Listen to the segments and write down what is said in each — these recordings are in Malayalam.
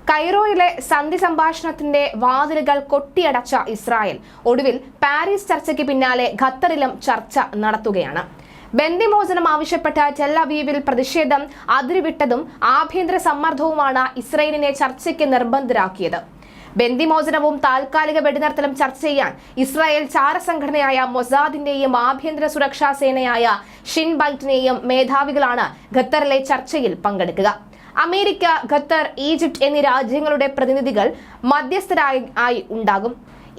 കൈറോയിലെ സന്ധി സംഭാഷണത്തിന്റെ വാതിലുകൾ കൊട്ടിയടച്ച ഇസ്രായേൽ ഒടുവിൽ പാരീസ് ചർച്ചയ്ക്ക് പിന്നാലെ ഖത്തറിലും ചർച്ച നടത്തുകയാണ്. ബന്ദിമോചനം ആവശ്യപ്പെട്ട ടെൽ അവീവിൽ പ്രതിഷേധം അതിരുവിട്ടതും ആഭ്യന്തര സമ്മർദ്ദവുമാണ് ഇസ്രായേലിനെ ചർച്ചയ്ക്ക് നിർബന്ധിതരാക്കിയത്. ബന്ദിമോചനവും താൽക്കാലിക വെടിനിർത്തലും ചർച്ച ചെയ്യാൻ ഇസ്രായേൽ ചാരസംഘടനയായ മൊസാദിന്റെയും ആഭ്യന്തര സുരക്ഷാ സേനയായ ഷിൻ ബൈറ്റിനെയും മേധാവികളാണ് ഖത്തറിലെ ചർച്ചയിൽ പങ്കെടുക്കുക. അമേരിക്ക, ഖത്തർ, ഈജിപ്ത് എന്നീ രാജ്യങ്ങളുടെ പ്രതിനിധികൾ മധ്യസ്ഥരായി ഉണ്ടാകും.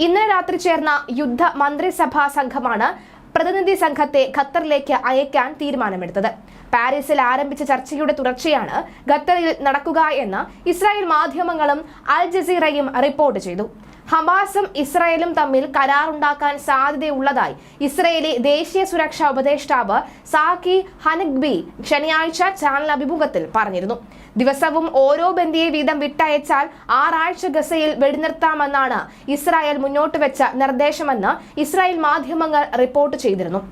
ഇന്നലെ രാത്രി ചേർന്ന യുദ്ധ മന്ത്രിസഭാ സംഘമാണ് പ്രതിനിധി സംഘത്തെ ഖത്തറിലേക്ക് അയക്കാൻ തീരുമാനമെടുത്തത്. പാരീസിൽ ആരംഭിച്ച ചർച്ചയുടെ തുടർച്ചയാണ് ഖത്തറിൽ നടക്കുക എന്ന് ഇസ്രായേൽ മാധ്യമങ്ങളും അൽ ജസീറയും റിപ്പോർട്ട് ചെയ്തു. ഹമാസും ഇസ്രായേലും തമ്മിൽ കരാറുണ്ടാക്കാൻ സാധ്യതയുള്ളതായി ഇസ്രായേലി ദേശീയ സുരക്ഷാ ഉപദേഷ്ടാവ് സാക്കി ഹനഗ്ബി ശനിയാഴ്ച ചാനൽ അഭിമുഖത്തിൽ പറഞ്ഞിരുന്നു. ദിവസവും ഓരോ ബന്ദിയെ വീതം വിട്ടയച്ചാൽ 6 ആഴ്ച ഗസയിൽ വെടിനിർത്താമെന്നാണ് ഇസ്രായേൽ മുന്നോട്ട് വെച്ച നിർദ്ദേശമെന്ന് ഇസ്രായേൽ മാധ്യമങ്ങൾ റിപ്പോർട്ട് ചെയ്തിരുന്നു.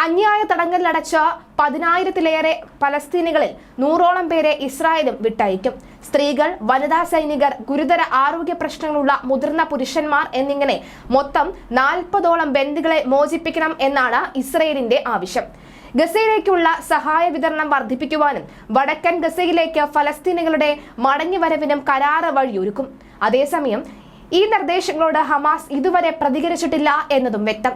അന്യായ തടങ്കലിലടച്ച 10,000-ലേറെ പലസ്തീനികളിൽ 100ഓളം പേരെ ഇസ്രായേലും വിട്ടയക്കും. സ്ത്രീകൾ, വനിതാ സൈനികർ, ഗുരുതര ആരോഗ്യ പ്രശ്നങ്ങളുള്ള മുതിർന്ന പുരുഷന്മാർ എന്നിങ്ങനെ മൊത്തം 40ഓളം ബന്ദികളെ മോചിപ്പിക്കണം എന്നാണ് ഇസ്രായേലിന്റെ ആവശ്യം. ഗസയിലേക്കുള്ള സഹായ വിതരണം വർദ്ധിപ്പിക്കുവാനും വടക്കൻ ഗസയിലേക്ക് ഫലസ്തീനികളുടെ മടങ്ങിവരവിനും കരാറ് വഴിയൊരുക്കും. അതേസമയം ഈ നിർദ്ദേശങ്ങളോട് ഹമാസ് ഇതുവരെ പ്രതികരിച്ചിട്ടില്ല എന്നതും വ്യക്തം.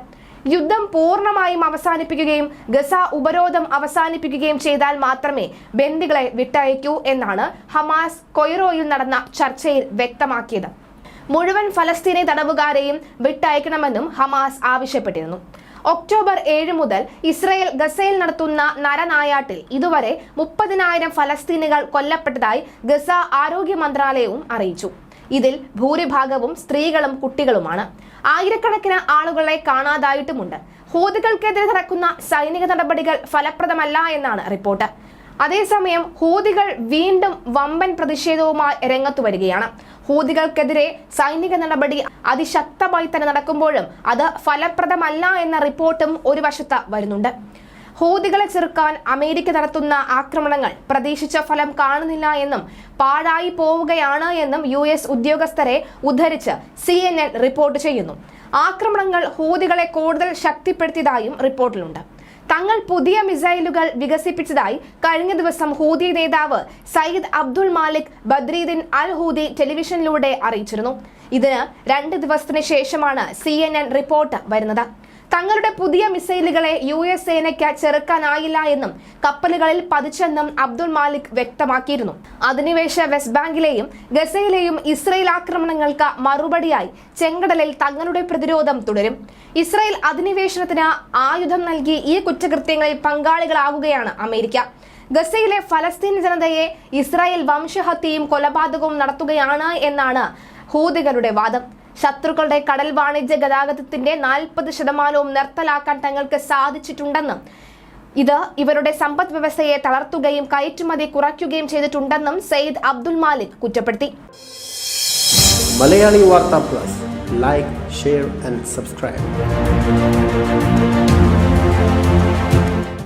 യുദ്ധം പൂർണ്ണമായും അവസാനിപ്പിക്കുകയും ഗസ ഉപരോധം അവസാനിപ്പിക്കുകയും ചെയ്താൽ മാത്രമേ ബന്ദികളെ വിട്ടയക്കൂ എന്നാണ് ഹമാസ് കൊയ്റോയിൽ നടന്ന ചർച്ചയിൽ വ്യക്തമാക്കിയത്. മുഴുവൻ ഫലസ്തീനി തടവുകാരെയും വിട്ടയക്കണമെന്നും ഹമാസ് ആവശ്യപ്പെട്ടിരുന്നു. ഒക്ടോബർ 7 മുതൽ ഇസ്രായേൽ ഗസയിൽ നടത്തുന്ന നരനായാട്ടിൽ ഇതുവരെ 30,000 ഫലസ്തീനികൾ കൊല്ലപ്പെട്ടതായി ഗസ ആരോഗ്യ മന്ത്രാലയവും അറിയിച്ചു. ഇതിൽ ഭൂരിഭാഗവും സ്ത്രീകളും കുട്ടികളുമാണ്. ആയിരക്കണക്കിന് ആളുകളെ കാണാതായിട്ടുമുണ്ട്. ഹൂതികൾക്കെതിരെ നടക്കുന്ന സൈനിക നടപടികൾ ഫലപ്രദമല്ല എന്നാണ് റിപ്പോർട്ട്. അതേസമയം ഹൂതികൾ വീണ്ടും വമ്പൻ പ്രതിഷേധവുമായി രംഗത്തു വരികയാണ്. ഹൂതികൾക്കെതിരെ സൈനിക നടപടി അതിശക്തമായി തന്നെ നടക്കുമ്പോഴും അത് ഫലപ്രദമല്ല എന്ന റിപ്പോർട്ടും ഒരു വശത്ത് വരുന്നുണ്ട്. ഹൂതികളെ ചെറുക്കാൻ അമേരിക്ക നടത്തുന്ന ആക്രമണങ്ങൾ പ്രതീക്ഷിച്ച ഫലം കാണുന്നില്ല എന്നും പാഴായി പോവുകയാണ് എന്നും US ഉദ്യോഗസ്ഥരെ ഉദ്ധരിച്ച് CNN റിപ്പോർട്ട് ചെയ്യുന്നു. ആക്രമണങ്ങൾ ഹൂതികളെ കൂടുതൽ ശക്തിപ്പെടുത്തിയതായും റിപ്പോർട്ടിലുണ്ട്. തങ്ങൾ പുതിയ മിസൈലുകൾ വികസിപ്പിച്ചതായി കഴിഞ്ഞ ദിവസം ഹൂതി നേതാവ് സയ്യിദ് അബ്ദുൽ മാലിക് ബദ്രീദ്ദീൻ അൽ ഹൂതി ടെലിവിഷനിലൂടെ അറിയിച്ചിരുന്നു. ഇതിന് 2 ദിവസത്തിന് ശേഷമാണ് CNN റിപ്പോർട്ട് വരുന്നത്. തങ്ങളുടെ പുതിയ മിസൈലുകളെ US സേനയ്ക്ക് ചെറുക്കാനായില്ല എന്നും കപ്പലുകളിൽ പതിച്ചെന്നും അബ്ദുൽ മാലിക് വ്യക്തമാക്കിയിരുന്നു. അധിനിവേശ വെസ്റ്റ് ബാങ്കിലെയും ഗസയിലെയും ഇസ്രായേൽ ആക്രമണങ്ങൾക്ക് മറുപടിയായി ചെങ്കടലിൽ തങ്ങളുടെ പ്രതിരോധം തുടരും. ഇസ്രായേൽ അധിനിവേശനത്തിന് ആയുധം നൽകി ഈ കുറ്റകൃത്യങ്ങളിൽ പങ്കാളികളാവുകയാണ് അമേരിക്ക. ഗസയിലെ ഫലസ്തീൻ ജനതയെ ഇസ്രായേൽ വംശഹത്യയും കൊലപാതകവും നടത്തുകയാണ് എന്നാണ് ഹൂതികളുടെ വാദം. ശത്രുക്കളുടെ കടൽ വാണിജ്യ ഗതാഗതത്തിന്റെ 40% നിർത്തലാക്കാൻ തങ്ങൾക്ക് സാധിച്ചിട്ടുണ്ടെന്നും ഇത് ഇവരുടെ സമ്പദ് വ്യവസ്ഥയെ തളർത്തുകയും കയറ്റുമതി കുറയ്ക്കുകയും ചെയ്തിട്ടുണ്ടെന്നും സയ്യിദ് അബ്ദുൽ മാലിക് കുറ്റപ്പെടുത്തി. മലയാളി വാർത്താ plus, like, share and subscribe.